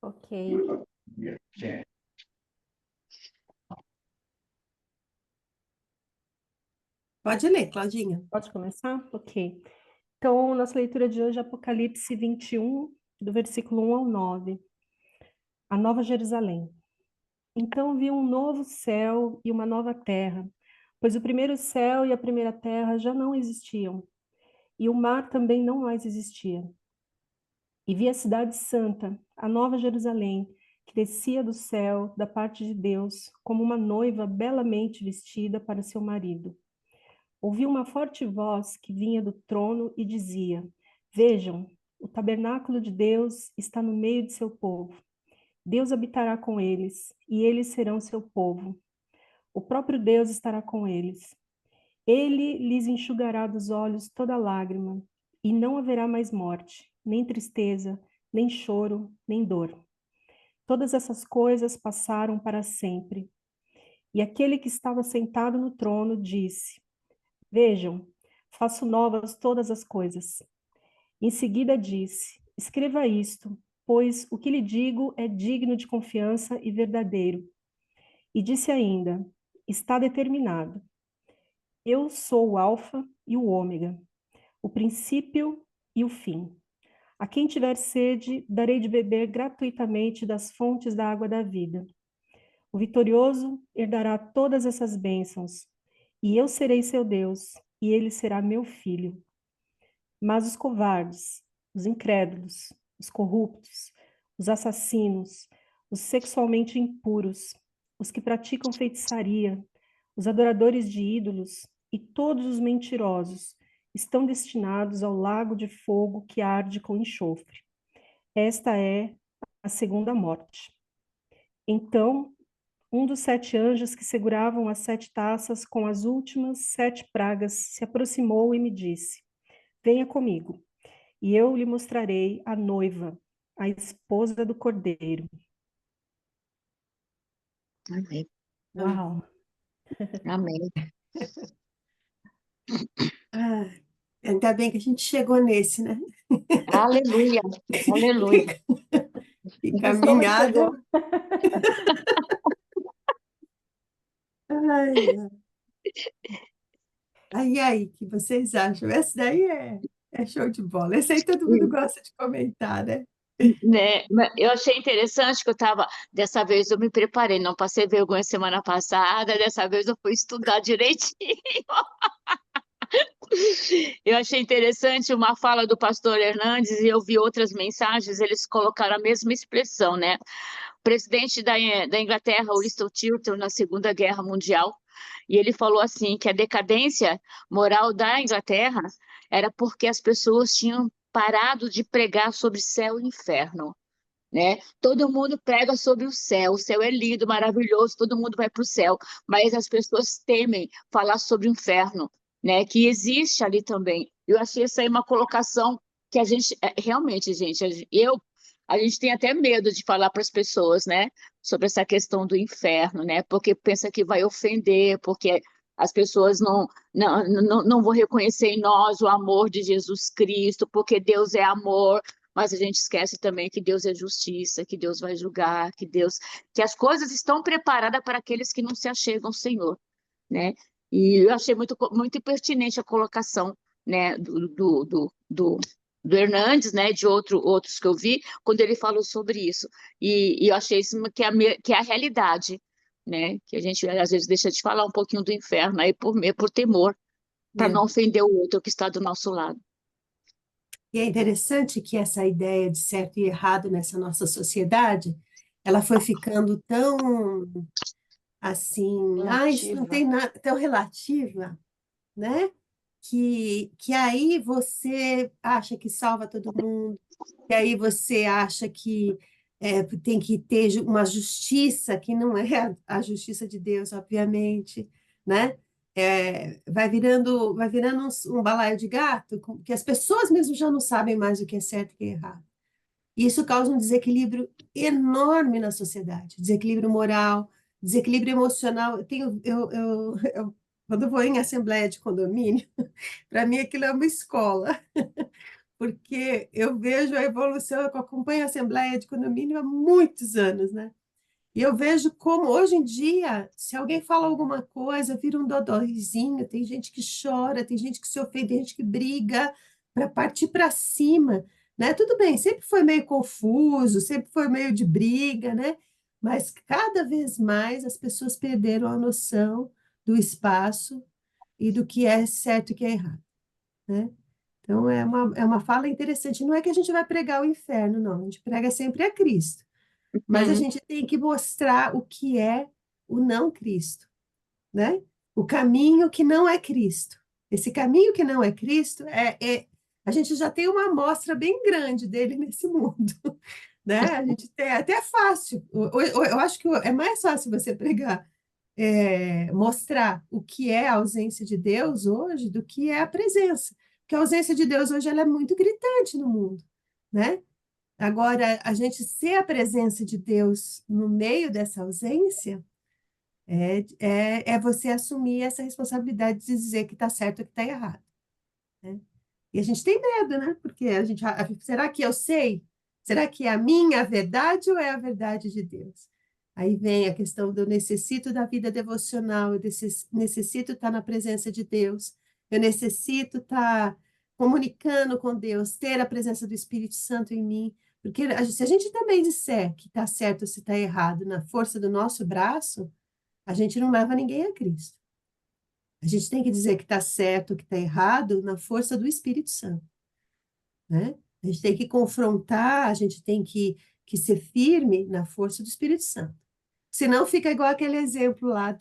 Ok. Pode ler, Claudinha. Pode começar? Ok. Então, nossa leitura de hoje é Apocalipse 21, do versículo 1 ao 9. A Nova Jerusalém. Então vi um novo céu e uma nova terra, pois o primeiro céu e a primeira terra já não existiam, e o mar também não mais existia. E vi a cidade santa, a Nova Jerusalém, que descia do céu, da parte de Deus, como uma noiva belamente vestida para seu marido. Ouvi uma forte voz que vinha do trono e dizia: Vejam, o tabernáculo de Deus está no meio de seu povo. Deus habitará com eles, e eles serão seu povo. O próprio Deus estará com eles. Ele lhes enxugará dos olhos toda lágrima, e não haverá mais morte, nem tristeza, nem choro, nem dor. Todas essas coisas passaram para sempre. E aquele que estava sentado no trono disse: Vejam, faço novas todas as coisas. Em seguida disse: Escreva isto, pois o que lhe digo é digno de confiança e verdadeiro. E disse ainda: Está determinado. Eu sou o Alfa e o Ômega, o princípio e o fim. A quem tiver sede, darei de beber gratuitamente das fontes da água da vida. O vitorioso herdará todas essas bênçãos, e eu serei seu Deus, e ele será meu filho. Mas os covardes, os incrédulos, os corruptos, os assassinos, os sexualmente impuros, os que praticam feitiçaria, os adoradores de ídolos e todos os mentirosos estão destinados ao lago de fogo que arde com enxofre. Esta é a segunda morte. Então, um dos 7 anjos que seguravam as 7 taças com as últimas 7 pragas se aproximou e me disse: Venha comigo, e eu lhe mostrarei a noiva, a esposa do Cordeiro. Amém. Uau! Amém. Ah, ainda bem que a gente chegou nesse, né? Aleluia. Aleluia. Que Começou, mas caminhada. chegou. Ai, aí, o que vocês acham? Esse daí é show de bola. Esse aí todo mundo gosta de comentar, né? Né? Mas eu achei interessante que dessa vez eu me preparei, não passei vergonha semana passada, dessa vez eu fui estudar direitinho. Eu achei interessante uma fala do pastor Hernandes e eu vi outras mensagens, eles colocaram a mesma expressão, né? O presidente da Inglaterra, Winston Churchill, na Segunda Guerra Mundial, e ele falou assim, que a decadência moral da Inglaterra era porque as pessoas tinham parado de pregar sobre céu e inferno, né? Todo mundo prega sobre o céu é lindo, maravilhoso, todo mundo vai para o céu, mas as pessoas temem falar sobre o inferno, né? Que existe ali também. Eu achei essa aí uma colocação que a gente, realmente, gente, a gente tem até medo de falar para as pessoas, né? Sobre essa questão do inferno, né? Porque pensa que vai ofender, porque as pessoas não vão reconhecer em nós o amor de Jesus Cristo, porque Deus é amor, mas a gente esquece também que Deus é justiça, que Deus vai julgar, que as coisas estão preparadas para aqueles que não se achegam ao Senhor, né? E eu achei muito pertinente a colocação, né, do Hernandes, né, de outros que eu vi, quando ele falou sobre isso. E eu achei isso que é a realidade, né? Que a gente às vezes deixa de falar um pouquinho do inferno aí por temor, para É. não ofender o outro que está do nosso lado. E é interessante que essa ideia de certo e errado nessa nossa sociedade, ela foi ficando tão assim, isso não Relativa. tem nada, tão relativa, né? Que aí você acha que salva todo mundo, que aí você acha que tem que ter uma justiça que não é a justiça de Deus, obviamente, né? Vai virando um balaio de gato, que as pessoas mesmo já não sabem mais o que é certo e o que é errado. E isso causa um desequilíbrio enorme na sociedade, desequilíbrio moral, desequilíbrio emocional. Quando eu vou em assembleia de condomínio, para mim aquilo é uma escola, porque eu vejo a evolução, eu acompanho a Assembleia de Condomínio há muitos anos, né? E eu vejo como, hoje em dia, se alguém fala alguma coisa, vira um dodóizinho, tem gente que chora, tem gente que se ofende, tem gente que briga para partir para cima, né? Tudo bem, sempre foi meio confuso, sempre foi meio de briga, né? Mas cada vez mais as pessoas perderam a noção do espaço e do que é certo e o que é errado, né? Então, é uma fala interessante. Não é que a gente vai pregar o inferno, não. A gente prega sempre a Cristo. Mas a Uhum. gente tem que mostrar o que é o não Cristo, né? O caminho que não é Cristo. Esse caminho que não é Cristo a gente já tem uma amostra bem grande dele nesse mundo, né? A gente tem até fácil. Eu acho que é mais fácil você pregar, mostrar o que é a ausência de Deus hoje do que é a presença. Porque a ausência de Deus hoje ela é muito gritante no mundo, né? Agora, a gente ser a presença de Deus no meio dessa ausência é você assumir essa responsabilidade de dizer que está certo ou que está errado, né? E a gente tem medo, né? Porque será que eu sei? Será que é a minha verdade ou é a verdade de Deus? Aí vem a questão do necessito da vida devocional, eu necessito estar na presença de Deus, eu necessito estar comunicando com Deus, ter a presença do Espírito Santo em mim, porque se a gente também disser que está certo ou se está errado na força do nosso braço, a gente não leva ninguém a Cristo. A gente tem que dizer que está certo, que está errado na força do Espírito Santo, né? A gente tem que confrontar, a gente tem que ser firme na força do Espírito Santo. Senão fica igual aquele exemplo lá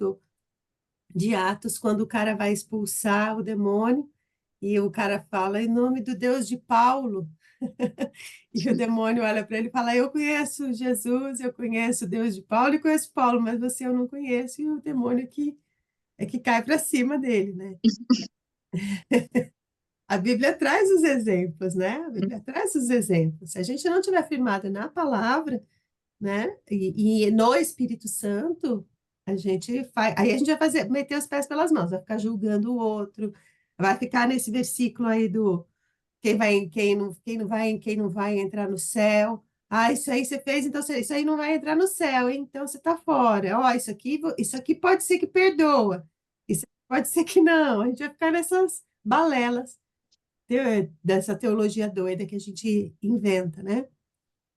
de Atos, quando o cara vai expulsar o demônio e o cara fala em nome do Deus de Paulo. E o demônio olha para ele e fala: Eu conheço Jesus, eu conheço o Deus de Paulo e conheço Paulo, mas você eu não conheço. E o demônio que cai para cima dele, né? A Bíblia traz os exemplos, né? A Bíblia traz os exemplos. Se a gente não tiver firmado na palavra, né? E no Espírito Santo, a gente faz. Aí a gente vai meter os pés pelas mãos, vai ficar julgando o outro, vai ficar nesse versículo aí do quem não vai entrar no céu. Ah, isso aí você fez, então isso aí não vai entrar no céu, hein? Então você está fora. Ó, isso aqui pode ser que perdoa, isso pode ser que não. A gente vai ficar nessas balelas dessa teologia doida que a gente inventa, né?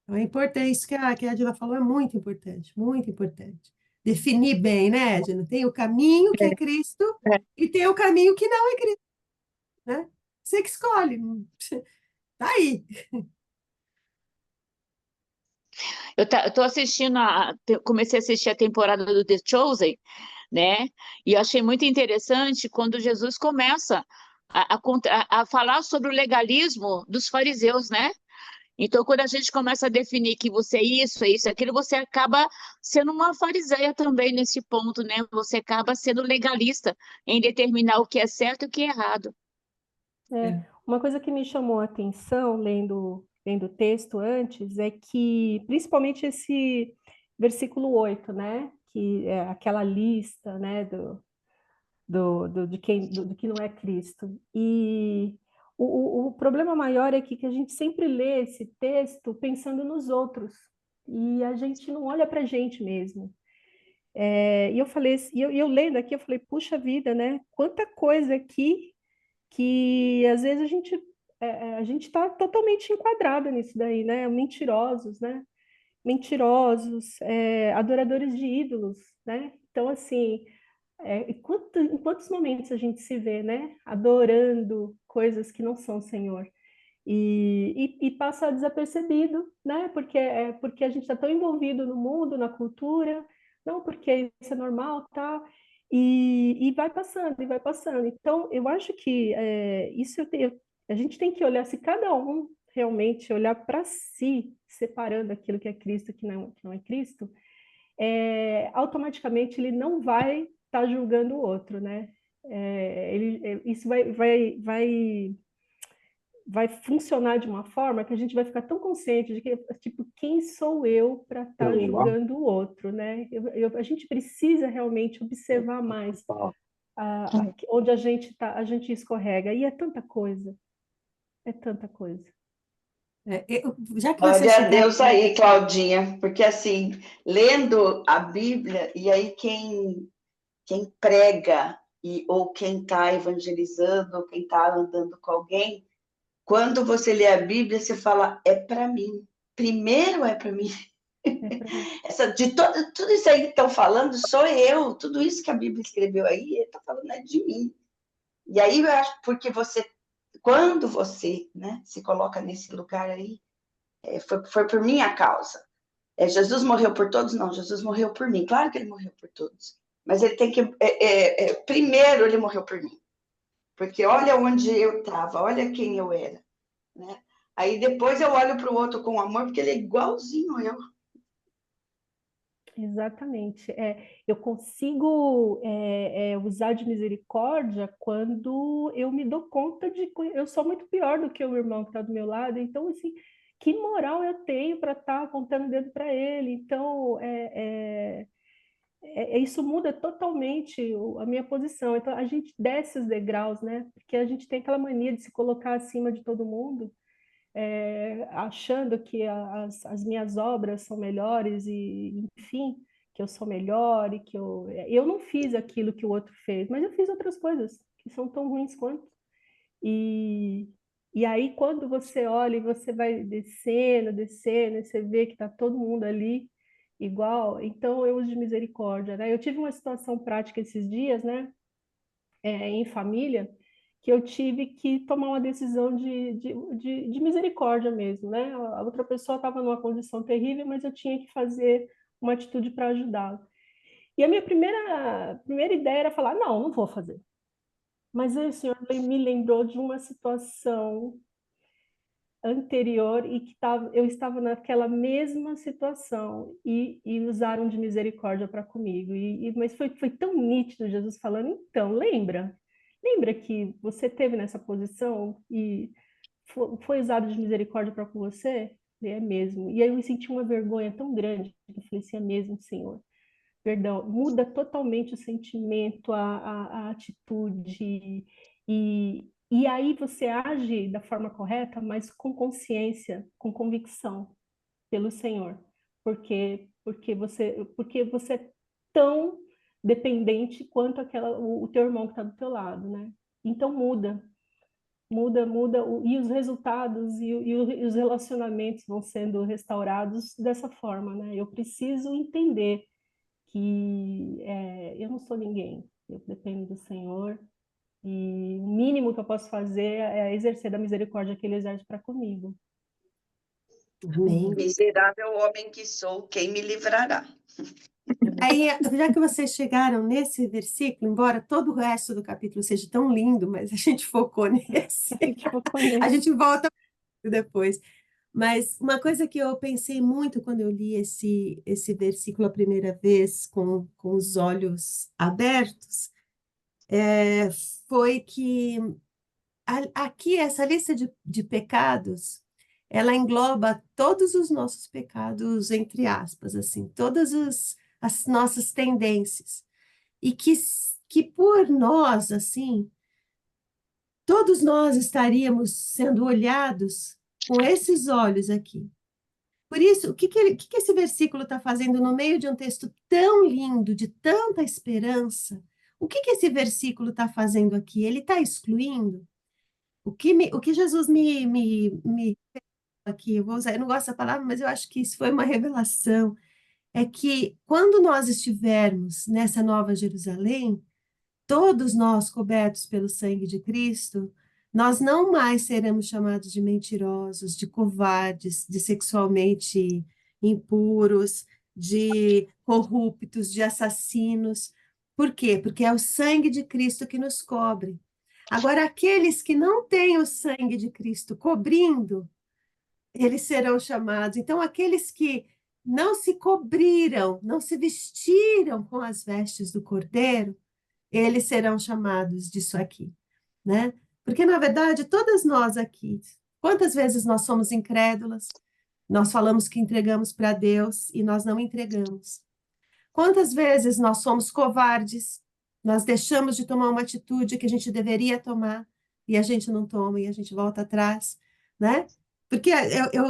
Então é importante, isso que a Adila falou é muito importante, muito importante. Definir bem, né, Adila? Tem o caminho que é Cristo É. e tem o caminho que não é Cristo, né? Você que escolhe. Tá aí. Eu tô assistindo comecei a assistir a temporada do The Chosen, né? E eu achei muito interessante quando Jesus começa a falar sobre o legalismo dos fariseus, né? Então, quando a gente começa a definir que você é isso, aquilo, você acaba sendo uma fariseia também nesse ponto, né? Você acaba sendo legalista em determinar o que é certo e o que é errado. Uma coisa que me chamou a atenção, lendo o texto antes, é que, principalmente esse versículo 8, né? Que é aquela lista, né? Do que não é Cristo. E o problema maior é que a gente sempre lê esse texto pensando nos outros, e a gente não olha para a gente mesmo. E eu falei, e eu lendo aqui, eu falei, puxa vida, né? Quanta coisa aqui que às vezes a gente está totalmente enquadrado nisso daí, né? Mentirosos, né? Mentirosos, adoradores de ídolos, né? Então, assim, em quantos momentos a gente se vê, né? Adorando coisas que não são o Senhor. E passa desapercebido, né? Porque a gente está tão envolvido no mundo, na cultura, não porque isso é normal, tá? E vai passando, e vai passando. Então, eu acho que a gente tem que olhar, se cada um realmente olhar para si, separando aquilo que é Cristo e que não é Cristo, automaticamente ele não vai estar julgando o outro, né? Isso vai funcionar de uma forma que a gente vai ficar tão consciente de que, tipo, quem sou eu para estar julgando o outro, né? A gente precisa realmente observar mais onde a gente escorrega. E é tanta coisa. É tanta coisa. Já que você Glória a chegaram Deus aí, Claudinha, porque assim, lendo a Bíblia, e aí quem prega, ou quem está evangelizando, ou quem está andando com alguém, quando você lê a Bíblia, você fala, é para mim. Primeiro é para mim. É pra mim. Tudo isso aí que estão falando, sou eu. Tudo isso que a Bíblia escreveu aí, ele está falando é de mim. E aí eu acho, porque quando você, né, se coloca nesse lugar aí, foi por minha causa. Jesus morreu por todos? Não, Jesus morreu por mim. Claro que ele morreu por todos. Mas ele tem que. Primeiro, ele morreu por mim. Porque olha onde eu estava, olha quem eu era. Né? Aí depois eu olho para o outro com amor, porque ele é igualzinho eu. Exatamente. Eu consigo usar de misericórdia quando eu me dou conta de que eu sou muito pior do que o irmão que está do meu lado. Então, assim, que moral eu tenho para estar apontando o dedo para ele? Então, isso muda totalmente a minha posição. Então, a gente desce os degraus, né? Porque a gente tem aquela mania de se colocar acima de todo mundo, achando que as minhas obras são melhores e, enfim, que eu sou melhor e que eu não fiz aquilo que o outro fez, mas eu fiz outras coisas que são tão ruins quanto. E, e aí, quando você olha e você vai descendo, descendo, e você vê que está todo mundo ali igual, então eu uso de misericórdia, né? Eu tive uma situação prática esses dias, né, em família, que eu tive que tomar uma decisão de misericórdia mesmo, né? A outra pessoa estava numa condição terrível, mas eu tinha que fazer uma atitude para ajudá-la. E a minha primeira ideia era falar, não, não vou fazer. Mas aí o Senhor me lembrou de uma situação anterior e que eu estava naquela mesma situação e usaram de misericórdia para comigo. Mas foi tão nítido Jesus falando, então, lembra que você teve nessa posição e foi usado de misericórdia para com você? É mesmo. E aí eu me senti uma vergonha tão grande, que eu falei assim, é mesmo, Senhor. Perdão, muda totalmente o sentimento, a atitude, e aí você age da forma correta, mas com consciência, com convicção pelo Senhor, porque você é tão dependente quanto o teu irmão que está do teu lado, né? Então muda, e os resultados e os relacionamentos vão sendo restaurados dessa forma, né? Eu preciso entender que eu não sou ninguém, eu dependo do Senhor, e o mínimo que eu posso fazer é exercer da misericórdia que Ele exerce para comigo. Amém. Miserável homem que sou, quem me livrará? Aí, já que vocês chegaram nesse versículo, embora todo o resto do capítulo seja tão lindo, mas a gente focou nesse. A gente focou A nele. gente volta depois. Mas uma coisa que eu pensei muito quando eu li esse versículo a primeira vez, com os olhos abertos, foi que aqui essa lista de pecados, ela engloba todos os nossos pecados, entre aspas, assim, todas as nossas tendências. E que por nós, assim, todos nós estaríamos sendo olhados com esses olhos aqui. Por isso, o que esse versículo está fazendo no meio de um texto tão lindo, de tanta esperança? O que esse versículo está fazendo aqui? Ele está excluindo? O que Jesus me aqui, eu não gosto da palavra, mas eu acho que isso foi uma revelação, é que quando nós estivermos nessa nova Jerusalém, todos nós cobertos pelo sangue de Cristo, nós não mais seremos chamados de mentirosos, de covardes, de sexualmente impuros, de corruptos, de assassinos. Por quê? Porque é o sangue de Cristo que nos cobre. Agora, aqueles que não têm o sangue de Cristo cobrindo, eles serão chamados. Então, aqueles que não se cobriram, não se vestiram com as vestes do Cordeiro, eles serão chamados disso aqui, né? Porque, na verdade, todas nós aqui, quantas vezes nós somos incrédulas, nós falamos que entregamos para Deus e nós não entregamos. Quantas vezes nós somos covardes, nós deixamos de tomar uma atitude que a gente deveria tomar, e a gente não toma e a gente volta atrás, né? Porque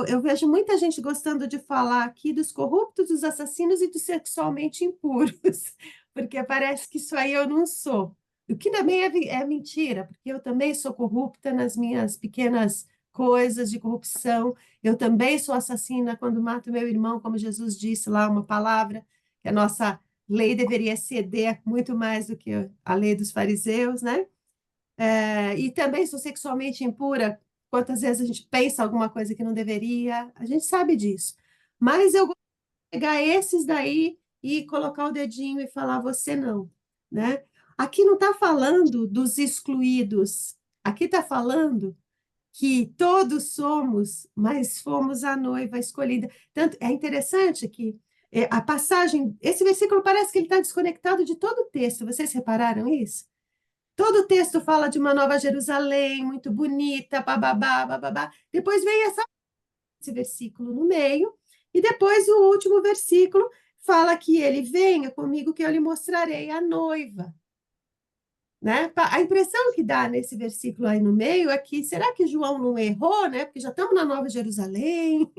eu vejo muita gente gostando de falar aqui dos corruptos, dos assassinos e dos sexualmente impuros, porque parece que isso aí eu não sou. O que também é mentira, porque eu também sou corrupta nas minhas pequenas coisas de corrupção, eu também sou assassina quando mato meu irmão, como Jesus disse lá, uma palavra, que a nossa lei deveria ceder muito mais do que a lei dos fariseus, né? E também sou sexualmente impura. Quantas vezes a gente pensa alguma coisa que não deveria, a gente sabe disso. Mas eu gosto de pegar esses daí e colocar o dedinho e falar, você não, né? Aqui não está falando dos excluídos, aqui está falando que todos somos, mas fomos a noiva escolhida. Tanto é interessante que a passagem, esse versículo parece que ele está desconectado de todo o texto. Vocês repararam isso? Todo o texto fala de uma nova Jerusalém, muito bonita, bababá, bababá. Depois vem esse versículo no meio, e depois o último versículo fala que ele venha comigo que eu lhe mostrarei a noiva. Né? A impressão que dá nesse versículo aí no meio é que, será que João não errou, né? Porque já estamos na Nova Jerusalém,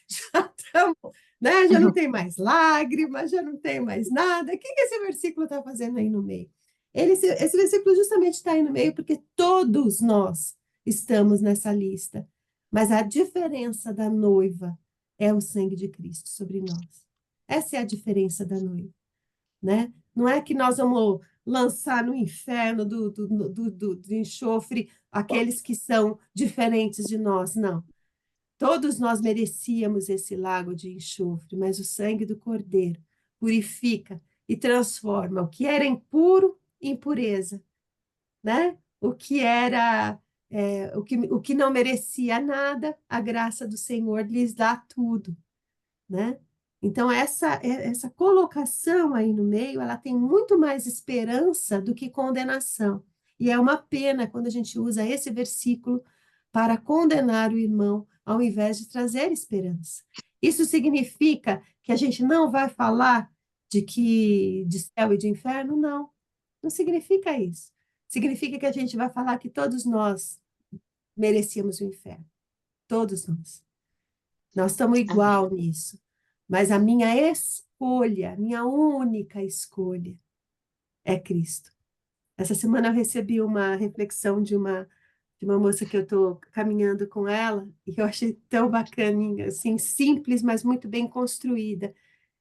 já estamos, né? Já não tem mais lágrimas, já não tem mais nada. O que esse versículo está fazendo aí no meio? Esse versículo justamente está aí no meio porque todos nós estamos nessa lista, mas a diferença da noiva é o sangue de Cristo sobre nós. Essa é a diferença da noiva, né? Não é que nós vamos lançar no inferno do enxofre aqueles que são diferentes de nós, não. Todos nós merecíamos esse lago de enxofre, mas o sangue do Cordeiro purifica e transforma o que era impuro em pureza, né? O que era o que não merecia nada, a graça do Senhor lhes dá tudo, né? Então, essa colocação aí no meio, ela tem muito mais esperança do que condenação. E é uma pena quando a gente usa esse versículo para condenar o irmão, ao invés de trazer esperança. Isso significa que a gente não vai falar de céu e de inferno? Não, não significa isso. Significa que a gente vai falar que todos nós merecíamos o inferno. Todos nós. Nós estamos igual nisso. Mas a minha escolha, minha única escolha é Cristo. Essa semana eu recebi uma reflexão de uma moça que eu estou caminhando com ela e eu achei tão bacaninha, assim, simples, mas muito bem construída.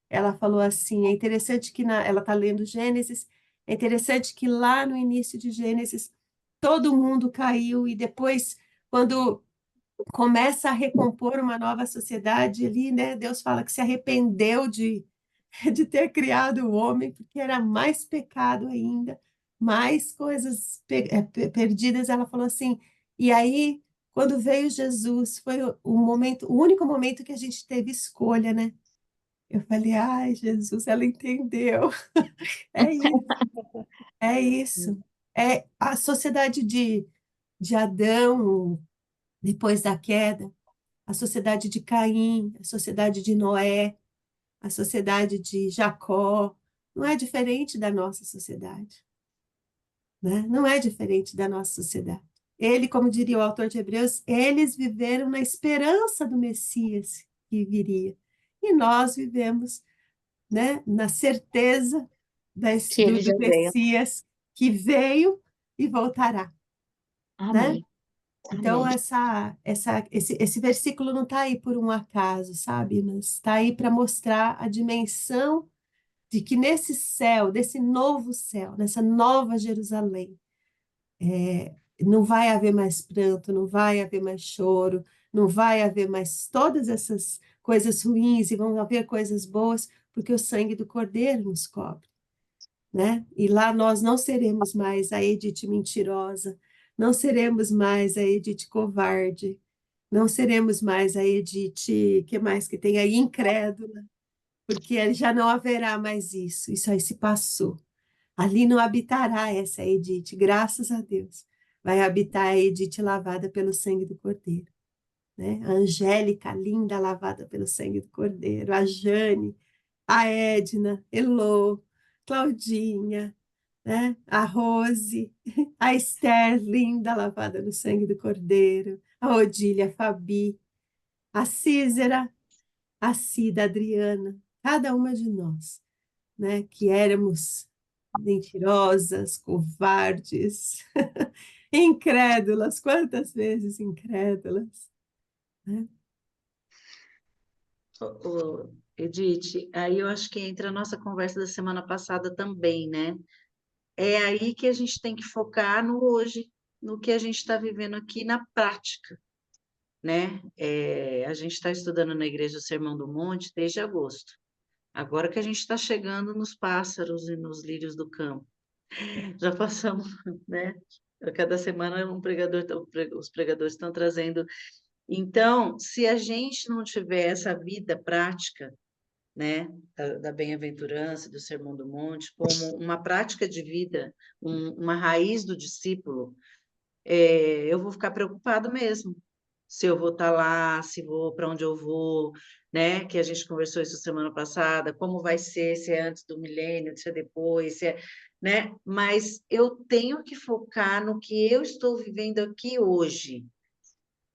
Ela falou assim, é interessante que ela está lendo Gênesis, é interessante que lá no início de Gênesis todo mundo caiu e depois, quando começa a recompor uma nova sociedade ali, né? Deus fala que se arrependeu de ter criado o homem, porque era mais pecado ainda, mais coisas perdidas. Ela falou assim, e aí, quando veio Jesus, foi o momento, o único momento que a gente teve escolha, né? Eu falei, ai, Jesus, ela entendeu. É isso, é isso. É a sociedade de Adão, depois da queda, a sociedade de Caim, a sociedade de Noé, a sociedade de Jacó, não é diferente da nossa sociedade, né? Não é diferente da nossa sociedade. Ele, como diria o autor de Hebreus, eles viveram na esperança do Messias que viria. E nós vivemos, né, na certeza Que ele já do veio. Messias que veio e voltará, né? Amém. Então, Amém. esse versículo não está aí por um acaso, sabe? Mas está aí para mostrar a dimensão de que nesse céu, desse novo céu, nessa nova Jerusalém, não vai haver mais pranto, não vai haver mais choro, não vai haver mais todas essas coisas ruins e vão haver coisas boas, porque o sangue do Cordeiro nos cobre, né? E lá nós não seremos mais a Edith mentirosa, não seremos mais a Edith covarde, não seremos mais a Edith, que mais que tem aí, incrédula, porque já não haverá mais isso aí se passou. Ali não habitará essa Edith, graças a Deus. Vai habitar a Edith lavada pelo sangue do Cordeiro, né? A Angélica, linda, lavada pelo sangue do Cordeiro, a Jane, a Edna, Elô, Claudinha, né? A Rose, a Esther, linda, lavada no sangue do Cordeiro, a Odília, a Fabi, a Císera, a Cida, a Adriana, cada uma de nós, né? Que éramos mentirosas, covardes, incrédulas, quantas vezes incrédulas, né? Edith, aí eu acho que entra a nossa conversa da semana passada também, né? É aí que a gente tem que focar no hoje, no que a gente está vivendo aqui na prática, né? A gente está estudando na Igreja do Sermão do Monte desde agosto. Agora que a gente está chegando nos pássaros e nos lírios do campo. Já passamos, né? A cada semana um pregador, os pregadores estão trazendo. Então, se a gente não tiver essa vida prática, né, da bem-aventurança, do Sermão do Monte, como uma prática de vida, uma raiz do discípulo, eu vou ficar preocupado mesmo. Se eu vou estar lá, se vou para onde eu vou, né? Que a gente conversou isso semana passada, como vai ser, se é antes do milênio, se é depois, se é, né? Mas eu tenho que focar no que eu estou vivendo aqui hoje,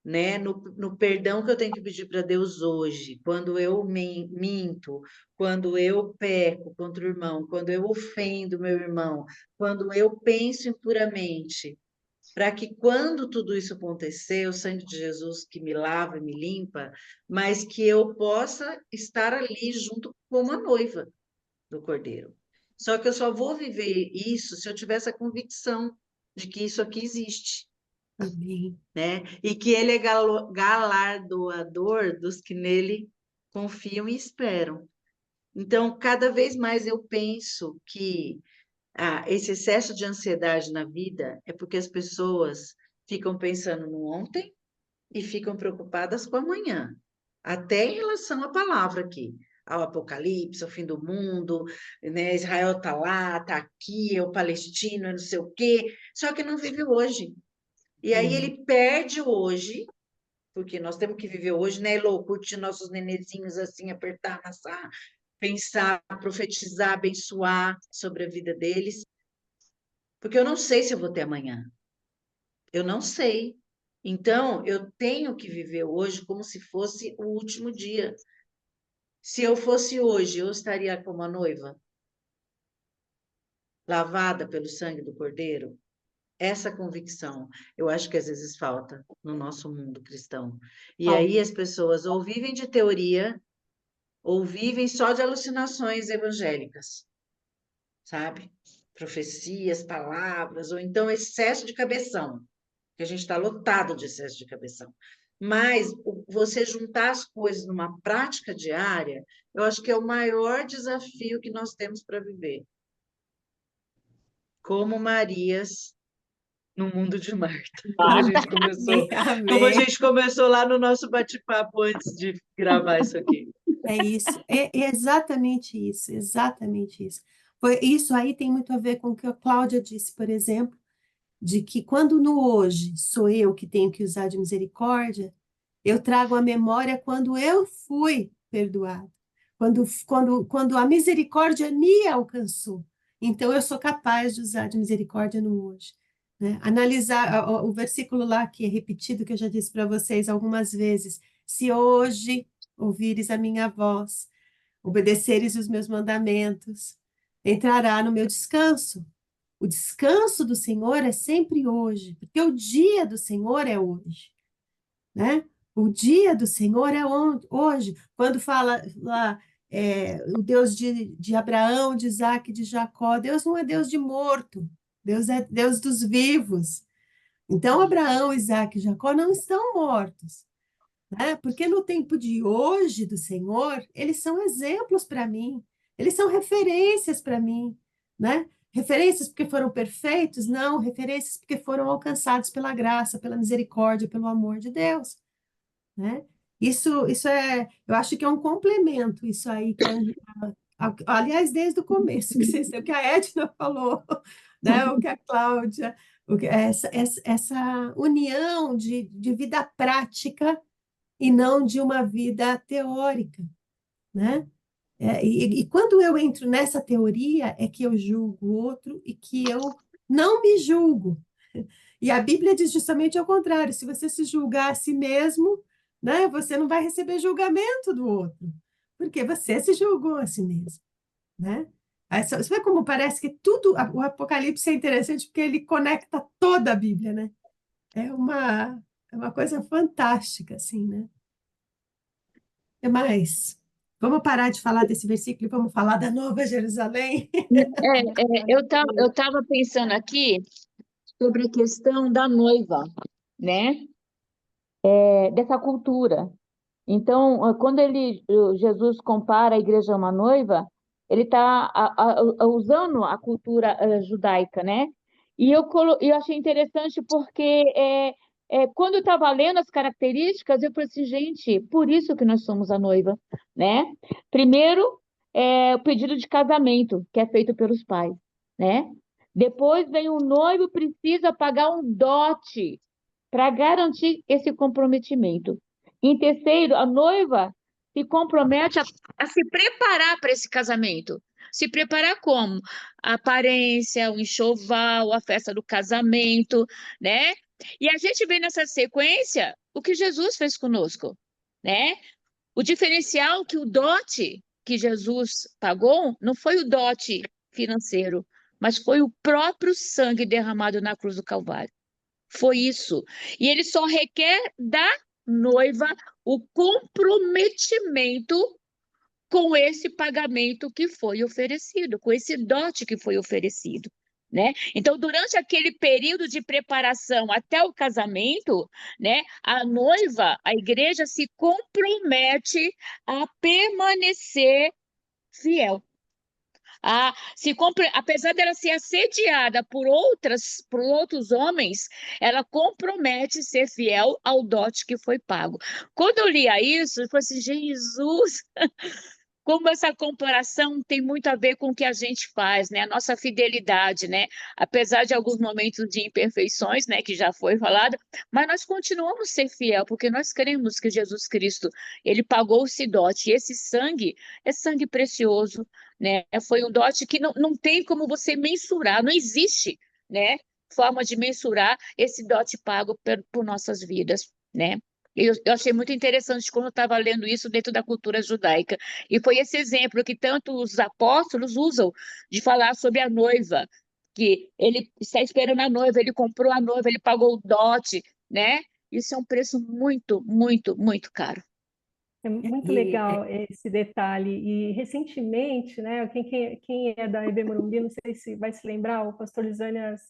né? No perdão que eu tenho que pedir para Deus hoje, quando eu minto, quando eu peco contra o irmão, quando eu ofendo meu irmão, quando eu penso impuramente, para que quando tudo isso acontecer, o sangue de Jesus que me lava e me limpa, mas que eu possa estar ali junto como a noiva do Cordeiro. Só que eu só vou viver isso se eu tiver essa convicção de que isso aqui existe, Amém. né? E que ele é galardoador dos que nele confiam e esperam. Então, cada vez mais eu penso que esse excesso de ansiedade na vida é porque as pessoas ficam pensando no ontem e ficam preocupadas com amanhã, até em relação à palavra aqui, ao Apocalipse, ao fim do mundo, né? Israel está lá, está aqui, é o palestino, é não sei o quê, só que não vive hoje. E aí ele perde hoje, porque nós temos que viver hoje, né, Elô? Curtir nossos nenezinhos assim, apertar, amassar, pensar, profetizar, abençoar sobre a vida deles, porque eu não sei se eu vou ter amanhã. Eu não sei. Então, eu tenho que viver hoje como se fosse o último dia. Se eu fosse hoje, eu estaria como a noiva, lavada pelo sangue do Cordeiro. Essa convicção, eu acho que às vezes falta no nosso mundo cristão. E aí as pessoas ou vivem de teoria, ou vivem só de alucinações evangélicas, sabe? Profecias, palavras, ou então excesso de cabeção, que a gente está lotado de excesso de cabeção. Mas você juntar as coisas numa prática diária, eu acho que é o maior desafio que nós temos para viver. Como Marias no mundo de Marta, como a gente começou, como a gente começou lá no nosso bate-papo antes de gravar isso aqui. É isso, é exatamente isso, exatamente isso. Isso aí tem muito a ver com o que a Cláudia disse, por exemplo, de que quando no hoje sou eu que tenho que usar de misericórdia, eu trago à memória quando eu fui perdoado, quando a misericórdia me alcançou. Então eu sou capaz de usar de misericórdia no hoje, né? Analisar o versículo lá que é repetido, que eu já disse para vocês algumas vezes: se hoje ouvires a minha voz, obedeceres os meus mandamentos, entrará no meu descanso. O descanso do Senhor é sempre hoje, porque o dia do Senhor é hoje, né? O dia do Senhor é hoje. Quando fala lá, o Deus de Abraão, de Isaac, de Jacó, Deus não é Deus de morto, Deus é Deus dos vivos. Então, Abraão, Isaac e Jacó não estão mortos, né? Porque no tempo de hoje do Senhor, eles são exemplos para mim, eles são referências para mim, né? Referências porque foram perfeitos? Não, referências porque foram alcançados pela graça, pela misericórdia, pelo amor de Deus, né? Isso eu acho que é um complemento, isso aí que aliás, desde o começo, o que a Edna falou, né? O que a Cláudia, essa união de vida prática e não de uma vida teórica, né? E quando eu entro nessa teoria, é que eu julgo o outro e que eu não me julgo. E a Bíblia diz justamente ao contrário: se você se julgar a si mesmo, né, você não vai receber julgamento do outro, porque você se julgou a si mesmo, né? Aí, você vê como parece que tudo, o Apocalipse é interessante porque ele conecta toda a Bíblia, né? É uma coisa fantástica, assim, né? O que mais? Vamos parar de falar desse versículo e vamos falar da Nova Jerusalém? Eu tava pensando aqui sobre a questão da noiva, né? Dessa cultura. Então, quando Jesus compara a igreja a uma noiva, ele está usando a cultura judaica, né? E eu achei interessante porque quando eu estava lendo as características, eu falei assim, gente, por isso que nós somos a noiva, né? Primeiro, o pedido de casamento, que é feito pelos pais, né? Depois vem o noivo, precisa pagar um dote para garantir esse comprometimento. Em terceiro, a noiva se compromete a se preparar para esse casamento. Se preparar como? A aparência, o enxoval, a festa do casamento, né? E a gente vê nessa sequência o que Jesus fez conosco, né? O diferencial que o dote que Jesus pagou não foi o dote financeiro, mas foi o próprio sangue derramado na cruz do Calvário. Foi isso. E ele só requer da noiva o comprometimento com esse pagamento que foi oferecido, com esse dote que foi oferecido, né? Então, durante aquele período de preparação até o casamento, né, a noiva, a igreja se compromete a permanecer fiel. Apesar dela ser assediada por outros homens, ela compromete ser fiel ao dote que foi pago. Quando eu lia isso, eu falei assim, Jesus, como essa comparação tem muito a ver com o que a gente faz, né? A nossa fidelidade, né? Apesar de alguns momentos de imperfeições, né, que já foi falado, mas nós continuamos a ser fiel, porque nós cremos que Jesus Cristo, ele pagou esse dote, e esse sangue é sangue precioso, né? Foi um dote que não tem como você mensurar, não existe, né, forma de mensurar esse dote pago por nossas vidas, né? Eu achei muito interessante quando eu estava lendo isso dentro da cultura judaica. E foi esse exemplo que tanto os apóstolos usam de falar sobre a noiva, que ele está esperando a noiva, ele comprou a noiva, ele pagou o dote, né? Isso é um preço muito, muito, muito caro. É muito E, legal esse detalhe. E recentemente, né, quem é da EB Morumbi, não sei se vai se lembrar, o pastor Lisânias,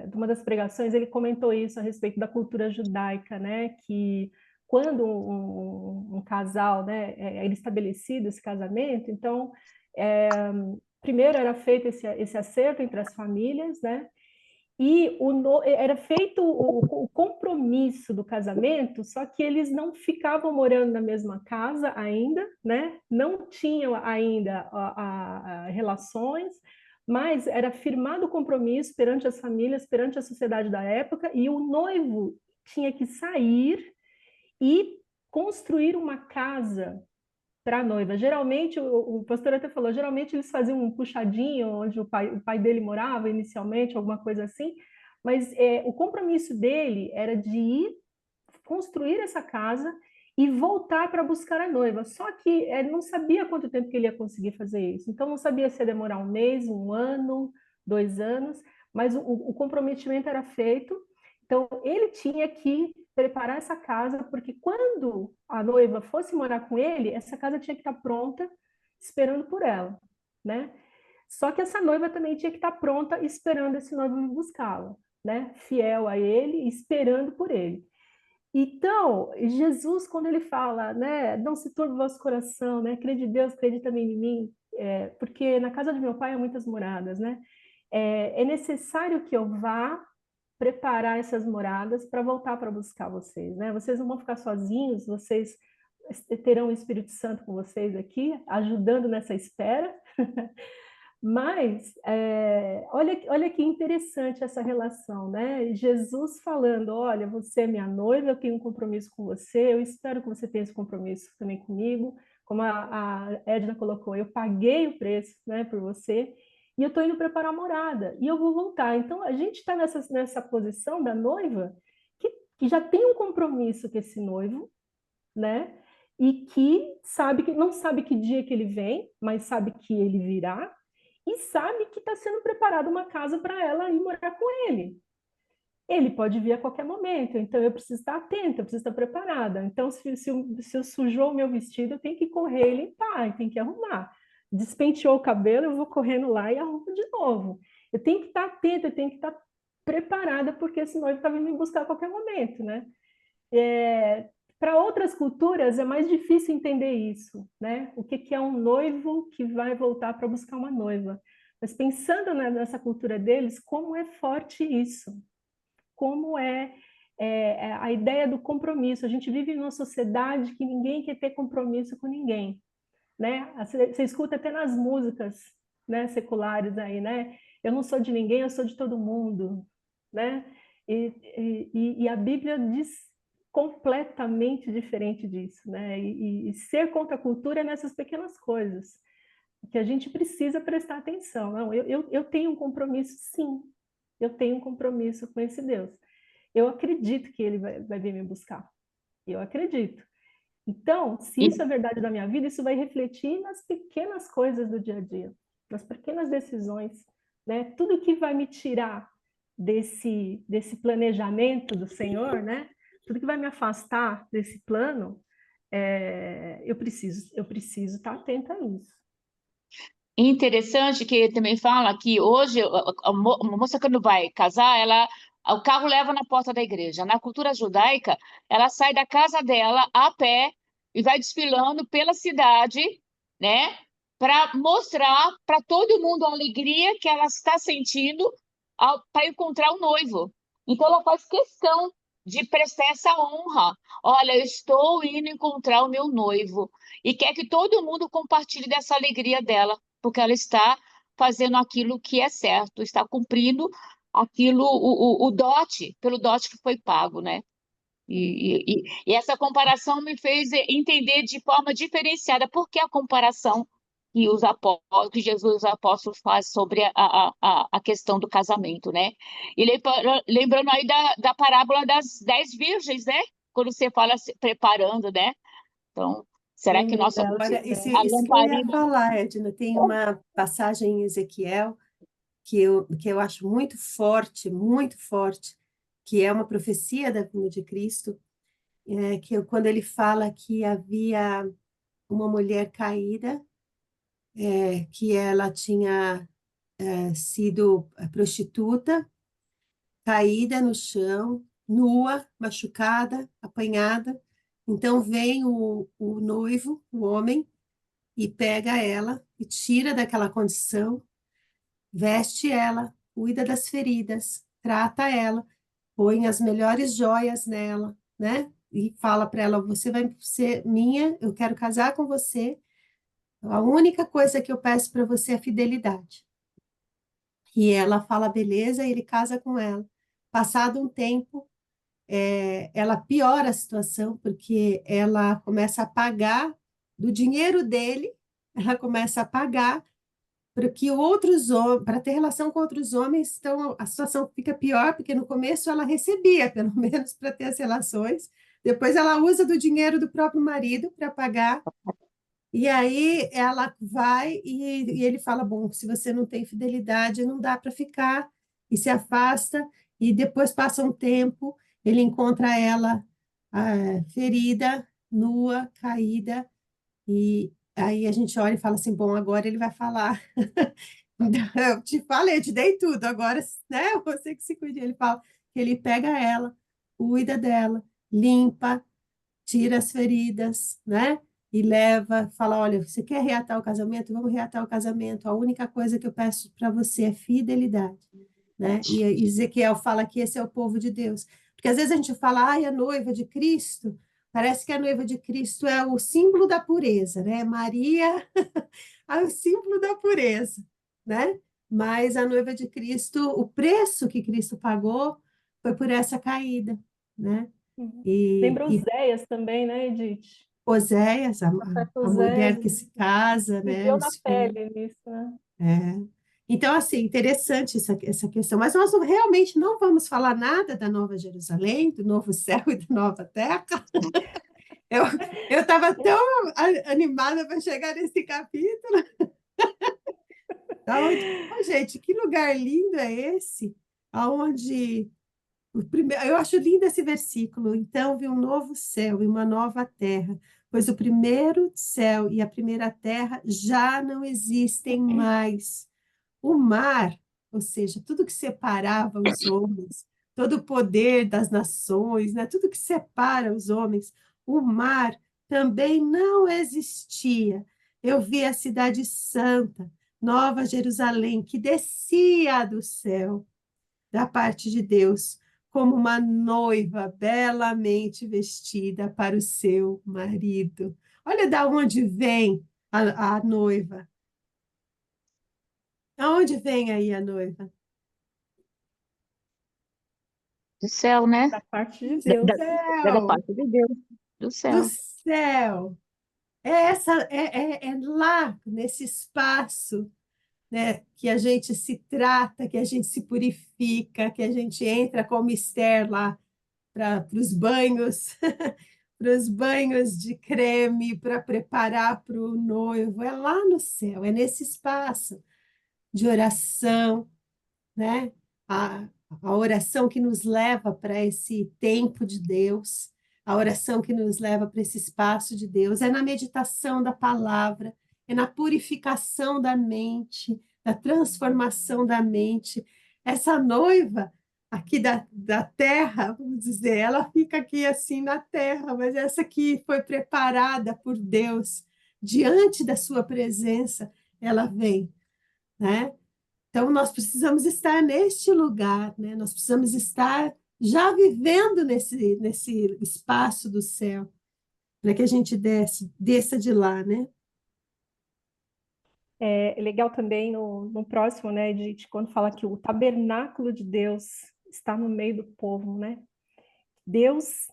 de uma das pregações, ele comentou isso a respeito da cultura judaica, né, que quando um casal, né, era estabelecido esse casamento, então, primeiro era feito esse acerto entre as famílias, né, e era feito o compromisso do casamento, só que eles não ficavam morando na mesma casa ainda, né? Não tinham ainda relações, mas era firmado o compromisso perante as famílias, perante a sociedade da época, e o noivo tinha que sair e construir uma casa para a noiva. Geralmente, o pastor até falou, geralmente eles faziam um puxadinho onde o pai dele morava inicialmente, alguma coisa assim, mas o compromisso dele era de ir construir essa casa e voltar para buscar a noiva. Só que ele não sabia quanto tempo que ele ia conseguir fazer isso. Então, não sabia se ia demorar um mês, um ano, 2 anos, mas o comprometimento era feito. Então, ele tinha que preparar essa casa, porque quando a noiva fosse morar com ele, essa casa tinha que estar pronta, esperando por ela, né? Só que essa noiva também tinha que estar pronta, esperando esse noivo vir buscá-la, né? Fiel a ele, esperando por ele. Então, Jesus, quando ele fala, né, não se turbe o vosso coração, né, crê de Deus, crê também em mim, porque na casa de meu pai há muitas moradas, né, é necessário que eu vá preparar essas moradas para voltar para buscar vocês, né, vocês não vão ficar sozinhos, vocês terão o Espírito Santo com vocês aqui, ajudando nessa espera. Mas olha que interessante essa relação, né? Jesus falando, olha, você é minha noiva, eu tenho um compromisso com você, eu espero que você tenha esse compromisso também comigo, como a Edna colocou, eu paguei o preço, né, por você, e eu estou indo preparar a morada, e eu vou voltar. Então, a gente está nessa posição da noiva que já tem um compromisso com esse noivo, né? E que sabe que não sabe que dia que ele vem, mas sabe que ele virá, e sabe que está sendo preparada uma casa para ela ir morar com ele. Ele pode vir a qualquer momento, então eu preciso estar atenta, eu preciso estar preparada. Então, se eu sujou o meu vestido, eu tenho que correr e limpar, eu tenho que arrumar. Despenteou o cabelo, eu vou correndo lá e arrumo de novo. Eu tenho que estar atenta, eu tenho que estar preparada, porque esse noivo está vindo me buscar a qualquer momento, né? Para outras culturas é mais difícil entender isso, né? O que é um noivo que vai voltar para buscar uma noiva. Mas pensando nessa cultura deles, como é forte isso? Como é a ideia do compromisso? A gente vive numa sociedade que ninguém quer ter compromisso com ninguém, né? Você escuta até nas músicas, né, seculares aí, né? Eu não sou de ninguém, eu sou de todo mundo, né? E a Bíblia diz completamente diferente disso, né? E ser contra a cultura é nessas pequenas coisas que a gente precisa prestar atenção. Não, eu tenho um compromisso, sim, eu tenho um compromisso com esse Deus. Eu acredito que ele vai vir me buscar. Eu acredito. Então, se E, isso é verdade da minha vida, isso vai refletir nas pequenas coisas do dia a dia, nas pequenas decisões, né? Tudo que vai me tirar desse planejamento do Senhor, né? Tudo que vai me afastar desse plano, eu preciso estar atenta a isso. interessante que ele também fala que hoje a moça quando vai casar, o carro leva na porta da igreja. Na cultura judaica, ela sai da casa dela a pé e vai desfilando pela cidade, né, para mostrar para todo mundo a alegria que ela está sentindo para encontrar o noivo. Então ela faz questão de prestar essa honra. Olha, eu estou indo encontrar o meu noivo e quer que todo mundo compartilhe dessa alegria dela, porque ela está fazendo aquilo que é certo, está cumprindo aquilo, o dote, pelo dote que foi pago, né? E essa comparação me fez entender de forma diferenciada por que a comparação que os apóstolos, que Jesus e os apóstolos faz sobre a questão do casamento, né? E lembrando aí da parábola das 10 virgens, né? Quando você fala se preparando, né? Então, será que Lembro nossa dela Olha, também. a isso que eu ia lamparina. falar, Edna, tem uma passagem em Ezequiel que eu acho muito forte, que é uma profecia da vinda de Cristo, quando ele fala que havia uma mulher caída, que ela tinha sido prostituta, caída no chão, nua, machucada, apanhada. Então vem o noivo, o homem, e pega ela e tira daquela condição, veste ela, cuida das feridas, trata ela, põe as melhores joias nela, né? E fala para ela: você vai ser minha, eu quero casar com você. A única coisa que eu peço para você é fidelidade. E ela fala: beleza, e ele casa com ela. Passado um tempo, ela piora a situação, porque ela começa a pagar do dinheiro dele, ela começa a pagar porque outros homens, para ter relação com outros homens, então a situação fica pior, porque no começo ela recebia, pelo menos, para ter as relações, depois ela usa do dinheiro do próprio marido para pagar, e aí ela vai e ele fala: bom, se você não tem fidelidade, não dá para ficar, e se afasta, e depois passa um tempo, ele encontra ela ferida, nua, caída, e aí a gente olha e fala assim: bom, agora ele vai falar. Eu te falei, eu te dei tudo, agora, né? Você que se cuide. Ele fala que ele pega ela, cuida dela, limpa, tira as feridas, né? E leva, fala: olha, você quer reatar o casamento? Vamos reatar o casamento. A única coisa que eu peço para você é fidelidade, né? E Ezequiel fala que esse é o povo de Deus. Porque às vezes a gente fala: ai, a noiva de Cristo. Parece que a noiva de Cristo é o símbolo da pureza, né? Maria é o símbolo da pureza, né? Mas a noiva de Cristo, o preço que Cristo pagou foi por essa caída, né? Uhum. E, Lembra e Oséias também, né, Edith? Oséias, profeta a mulher Oséias, que se casa, né? viveu na Os filhos. pele nisso, né? É. Então, assim, interessante essa questão. Mas nós realmente não vamos falar nada da Nova Jerusalém, do novo céu e da nova terra. Eu eu estava tão animada para chegar nesse capítulo. Aonde, oh, gente, que lugar lindo é esse? Aonde eu acho lindo esse versículo. Então vi um novo céu e uma nova terra, pois o primeiro céu e a primeira terra já não existem mais. O mar, ou seja, tudo que separava os homens, todo o poder das nações, né? Tudo que separa os homens, o mar também não existia. Eu vi a cidade santa, Nova Jerusalém, que descia do céu, da parte de Deus, como uma noiva belamente vestida para o seu marido. Olha da onde vem a noiva. Aonde vem aí a noiva? Do céu, né? Da parte de Do Deus. Da céu, parte de Deus, do do céu. céu. É lá, nesse espaço, né, que a gente se trata, que a gente se purifica, que a gente entra como Esther lá para os banhos, para os banhos de creme, para preparar para o noivo. É lá no céu, é nesse espaço de oração, né? A, a oração que nos leva para esse tempo de Deus, a oração que nos leva para esse espaço de Deus, é na meditação da palavra, é na purificação da mente, da transformação da mente. Essa noiva aqui da terra, vamos dizer, ela fica aqui assim na terra, mas essa que foi preparada por Deus, diante da sua presença, ela vem, né? Então, nós precisamos estar neste lugar, né? Nós precisamos estar já vivendo nesse espaço do céu, para que a gente desça de lá, né? É legal também no próximo, né, de quando fala que o tabernáculo de Deus está no meio do povo, né? Deus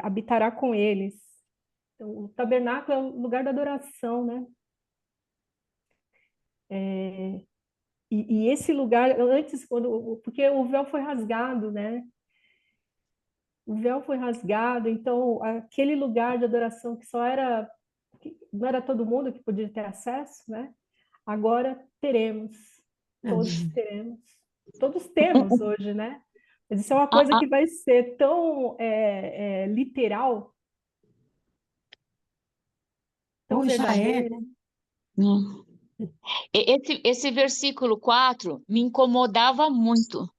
habitará com eles. Então, o tabernáculo é o lugar da adoração, né? E esse lugar, antes, porque o véu foi rasgado, né? O véu foi rasgado, então aquele lugar de adoração que não era todo mundo que podia ter acesso, né? Agora teremos, todos Amém. teremos, todos temos hoje, né? Mas isso é uma Ah, coisa ah, que vai ser tão literal, tão Ou já é, verdadeira. né? hum. Esse versículo 4 me incomodava muito.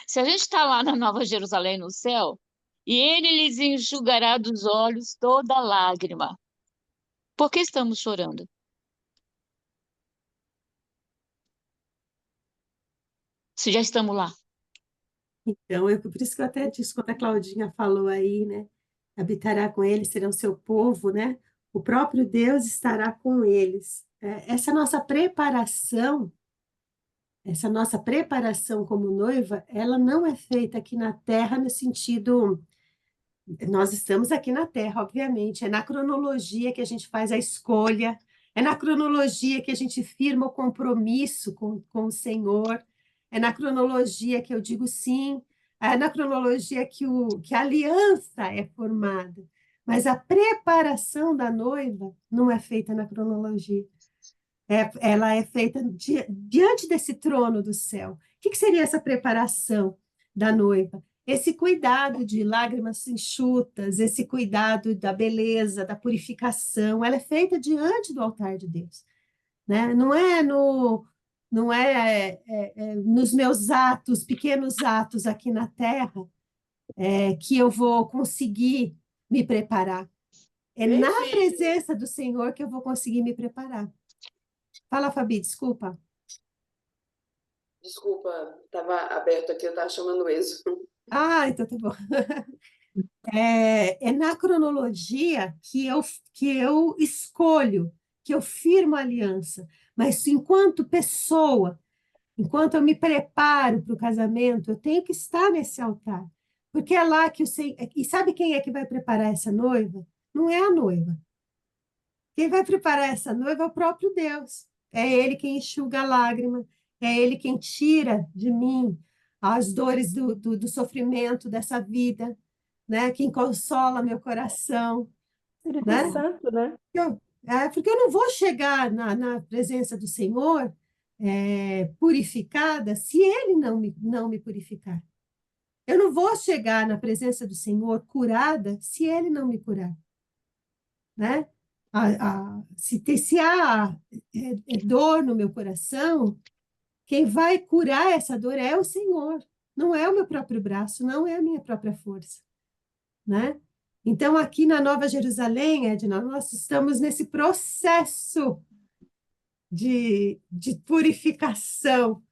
Se a gente está lá na Nova Jerusalém, no céu, e ele lhes enxugará dos olhos toda lágrima. Por que estamos chorando? Se já estamos lá. Então, por isso que eu até disse, quando a Claudinha falou aí, né? Habitará com eles, serão seu povo, né? O próprio Deus estará com eles. Essa nossa preparação como noiva, ela não é feita aqui na terra no sentido. Nós estamos aqui na Terra, obviamente, é na cronologia que a gente faz a escolha, é na cronologia que a gente firma o compromisso com o Senhor, é na cronologia que eu digo sim, é na cronologia que a aliança é formada. Mas a preparação da noiva não é feita na cronologia. Ela é feita diante desse trono do céu. O que seria essa preparação da noiva? Esse cuidado de lágrimas enxutas, esse cuidado da beleza, da purificação, ela é feita diante do altar de Deus, né? Não é nos meus atos, pequenos atos aqui na terra, que eu vou conseguir me preparar. É na presença do Senhor que eu vou conseguir me preparar. Fala, Fabi, desculpa. Desculpa, estava aberto aqui, eu estava chamando o Enzo. Ah, então tá bom. É na cronologia que eu escolho, que eu firmo a aliança. Mas enquanto pessoa, enquanto eu me preparo para o casamento, eu tenho que estar nesse altar. Porque é lá que eu sei. E sabe quem é que vai preparar essa noiva? não é a noiva. Quem vai preparar essa noiva é o próprio Deus. É Ele quem enxuga a lágrima, é Ele quem tira de mim as dores do sofrimento dessa vida, né? Quem consola meu coração, Espírito né? Santo, né? Porque eu não vou chegar na presença do Senhor purificada se Ele não me purificar. Eu não vou chegar na presença do Senhor curada se Ele não me curar, né? Se há dor no meu coração, quem vai curar essa dor é o Senhor, não é o meu próprio braço, não é a minha própria força, né? Então, aqui na Nova Jerusalém, Edna, nós estamos nesse processo de purificação,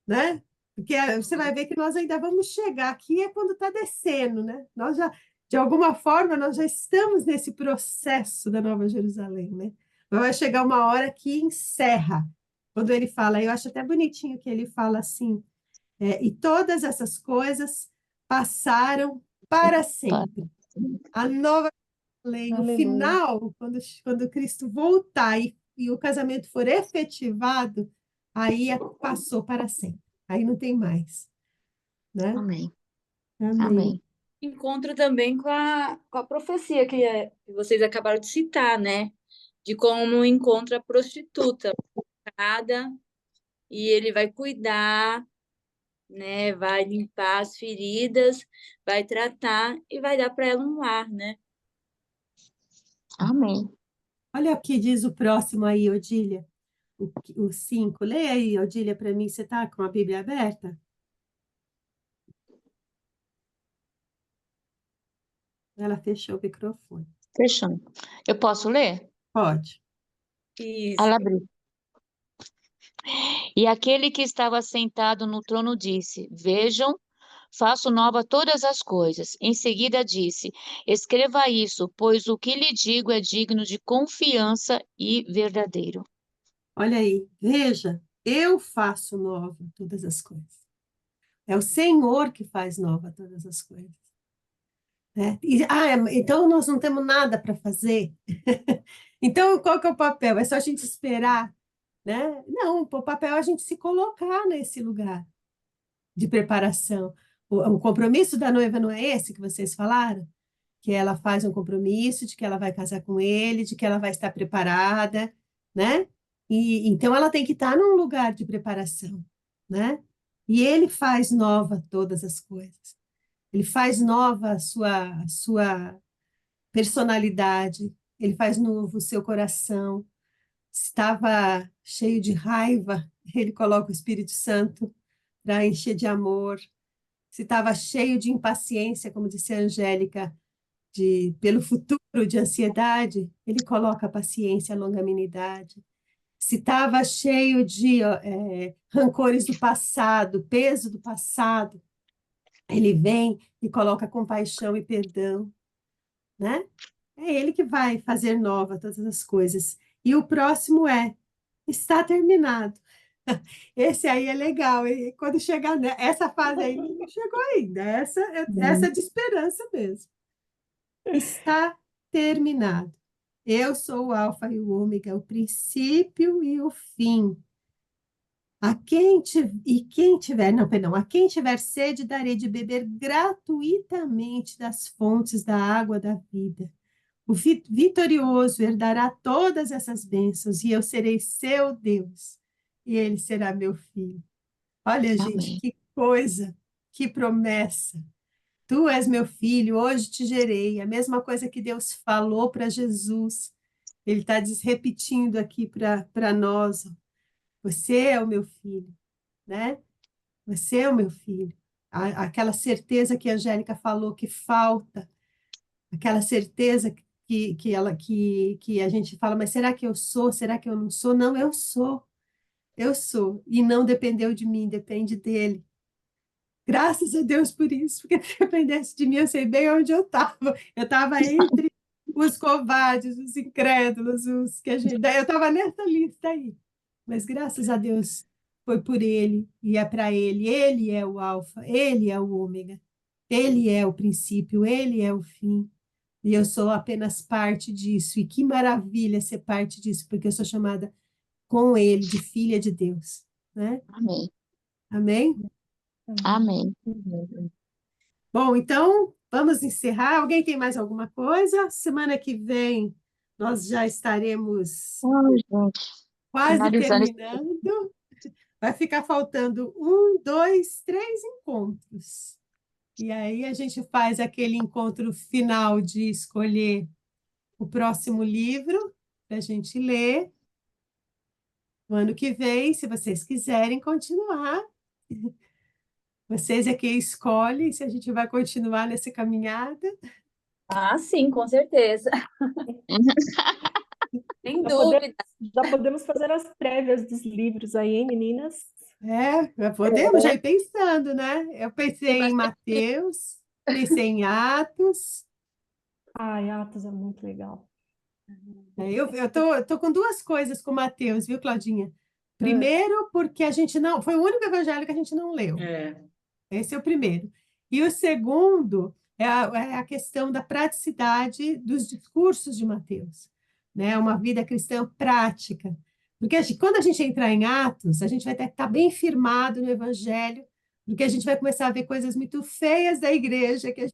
né? Porque você vai ver que nós ainda vamos chegar aqui é quando está descendo, né? Nós já, de alguma forma, nós já estamos nesse processo da Nova Jerusalém, né? Mas vai chegar uma hora que encerra. Quando ele fala, eu acho até bonitinho que ele fala assim, e todas essas coisas passaram para sempre. A Nova Jerusalém, no Aleluia. final, quando Cristo voltar e o casamento for efetivado, aí passou para sempre. Aí não tem mais, né? Amém. Amém. Amém. Encontro também com a profecia que vocês acabaram de citar, né? De como encontra a prostituta, pecada, e ele vai cuidar, né? Vai limpar as feridas, vai tratar e vai dar para ela um lar, né? Amém. Olha o que diz o próximo aí, Odília. O 5. Leia aí, Odília, para mim. Você está com a Bíblia aberta? Ela fechou o microfone. Fechando. Eu posso ler? Pode. Isso. Ela abriu. E aquele que estava sentado no trono disse: Vejam, faço nova todas as coisas. Em seguida disse: Escreva isso, pois o que lhe digo é digno de confiança e verdadeiro. Olha aí. Veja, eu faço nova todas as coisas. É o Senhor que faz nova todas as coisas. Né? Então nós não temos nada para fazer. Então, qual que é o papel? É só a gente esperar, né? Não, o papel é a gente se colocar nesse lugar de preparação. O compromisso da noiva não é esse que vocês falaram? Que ela faz um compromisso de que ela vai casar com ele, de que ela vai estar preparada, né? E então ela tem que estar num lugar de preparação, né? E ele faz nova todas as coisas. Ele faz nova a sua personalidade, ele faz novo o seu coração. Estava cheio de raiva, ele coloca o Espírito Santo para encher de amor. Se estava cheio de impaciência, como disse a Angélica, pelo futuro, de ansiedade, ele coloca a paciência, a longanimidade. Se estava cheio de rancores do passado, peso do passado, ele vem e coloca compaixão e perdão, né? É ele que vai fazer nova todas as coisas. E o próximo está terminado. Esse aí é legal. E quando chegar nessa fase aí, não chegou ainda. Essa é de esperança mesmo. Está terminado. Eu sou o Alfa e o Ômega, o princípio e o fim. A quem tiver, não, perdão, a quem tiver sede, darei de beber gratuitamente das fontes da água da vida. O vitorioso herdará todas essas bênçãos, e eu serei seu Deus, e ele será meu filho. Olha, gente, Amém. que coisa, que promessa. Tu és meu filho, hoje te gerei. A mesma coisa que Deus falou para Jesus, ele está repetindo aqui para nós. Você é o meu filho, né? Você é o meu filho. Aquela certeza que a Angélica falou que falta, aquela certeza que a gente fala, mas será que eu sou? Será que eu não sou? Não, eu sou. Eu sou. E não dependeu de mim, depende dele. Graças a Deus por isso, porque se dependesse de mim, eu sei bem onde eu estava. Eu estava entre os covardes, os incrédulos, os que a gente. Eu estava nessa lista aí. Mas graças a Deus foi por ele e é para ele. Ele é o alfa, ele é o ômega, ele é o princípio, ele é o fim. E eu sou apenas parte disso. E que maravilha ser parte disso, porque eu sou chamada com Ele de filha de Deus, né? Amém. Amém? Amém. Bom, então vamos encerrar. Alguém tem mais alguma coisa? Semana que vem nós já estaremos Ai, gente, quase finalizando. terminando. Vai ficar faltando 2, 3 encontros. E aí a gente faz aquele encontro final de escolher o próximo livro para a gente ler. No ano que vem, se vocês quiserem continuar, vocês é quem escolhe se a gente vai continuar nessa caminhada. Ah, sim, com certeza. Sem Já podemos, dúvida. já podemos fazer as prévias dos livros aí, hein, meninas? Podemos já ir pensando, né? Eu pensei Tem em bastante. Mateus, pensei em Atos. Ai, Atos é muito legal. Eu tô com duas coisas com Mateus, viu, Claudinha? Ah, Primeiro, porque a gente não, foi o único evangelho que a gente não leu. É. Esse é o primeiro. E o segundo é a questão da praticidade dos discursos de Mateus, né? Uma vida cristã prática. Porque quando a gente entrar em Atos, a gente vai estar bem firmado no evangelho, porque a gente vai começar a ver coisas muito feias da igreja que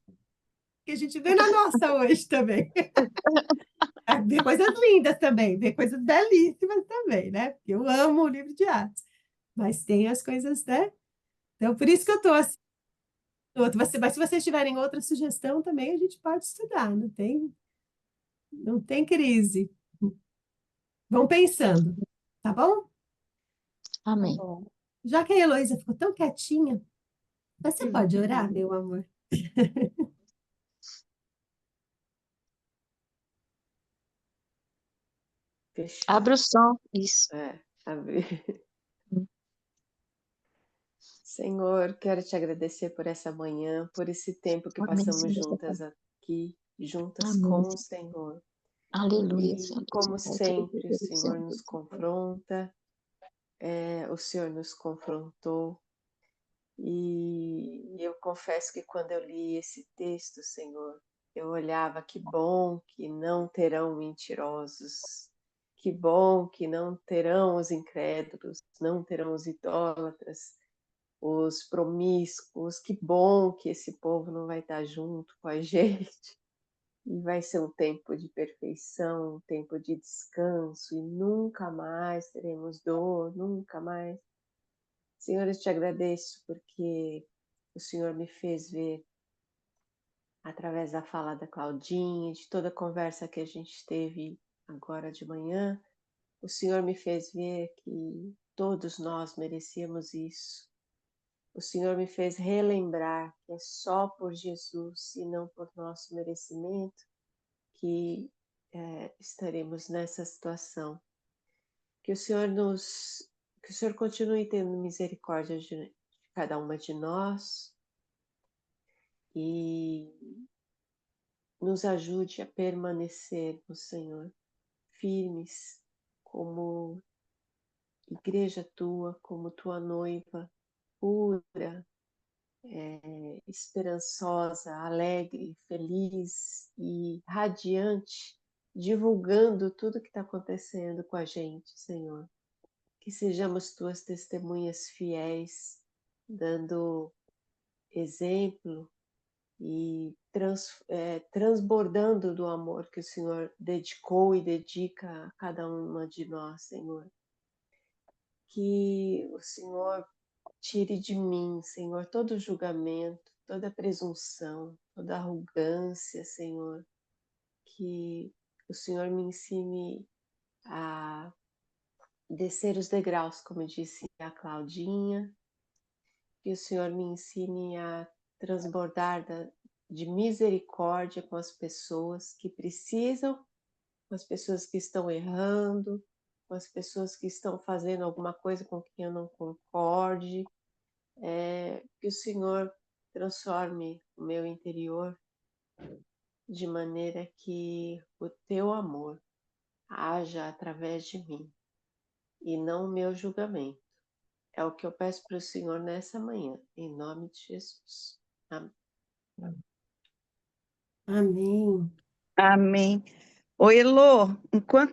a gente vê na nossa hoje também. Ver coisas lindas também, ver coisas belíssimas também, né? Porque eu amo o livro de Atos, mas tem as coisas, né? Então, por isso que eu estou assim. Mas se vocês tiverem outra sugestão também, a gente pode estudar, não tem crise. Vão pensando, tá bom? tá Amém. bom. Já que a Heloísa ficou tão quietinha, você pode orar, meu amor? Fechou. Abre o som. Isso. Abre. Senhor, quero te agradecer por essa manhã, por esse tempo que Amém, passamos Senhor. juntas aqui, juntas Amém. com o Senhor. Aleluia, E, Senhor. como sempre, o Senhor nos confronta, o Senhor nos confrontou. E eu confesso que quando eu li esse texto, Senhor, eu olhava, que bom que não terão mentirosos, que bom que não terão os incrédulos, não terão os idólatras, os promíscuos, que bom que esse povo não vai estar junto com a gente. E vai ser um tempo de perfeição, um tempo de descanso, e nunca mais teremos dor, nunca mais. Senhor, eu te agradeço porque o Senhor me fez ver, através da fala da Claudinha, de toda a conversa que a gente teve agora de manhã, o Senhor me fez ver que todos nós merecíamos isso. O Senhor me fez relembrar que é só por Jesus e não por nosso merecimento que estaremos nessa situação. Que o Senhor continue tendo misericórdia de cada uma de nós e nos ajude a permanecermos, Senhor, firmes como igreja tua, como tua noiva, pura, esperançosa, alegre, feliz e radiante, divulgando tudo que está acontecendo com a gente, Senhor. Que sejamos tuas testemunhas fiéis, dando exemplo e transbordando do amor que o Senhor dedicou e dedica a cada uma de nós, Senhor. Que o Senhor tire de mim, Senhor, todo julgamento, toda presunção, toda arrogância, Senhor. Que o Senhor me ensine a descer os degraus, como disse a Claudinha. Que o Senhor me ensine a transbordar de misericórdia com as pessoas que precisam, com as pessoas que estão errando, com as pessoas que estão fazendo alguma coisa com quem eu não concorde. Que o Senhor transforme o meu interior de maneira que o teu amor haja através de mim e não o meu julgamento. É o que eu peço para o Senhor nessa manhã, em nome de Jesus. Amém. Amém. Amém. Ô, Elô, enquanto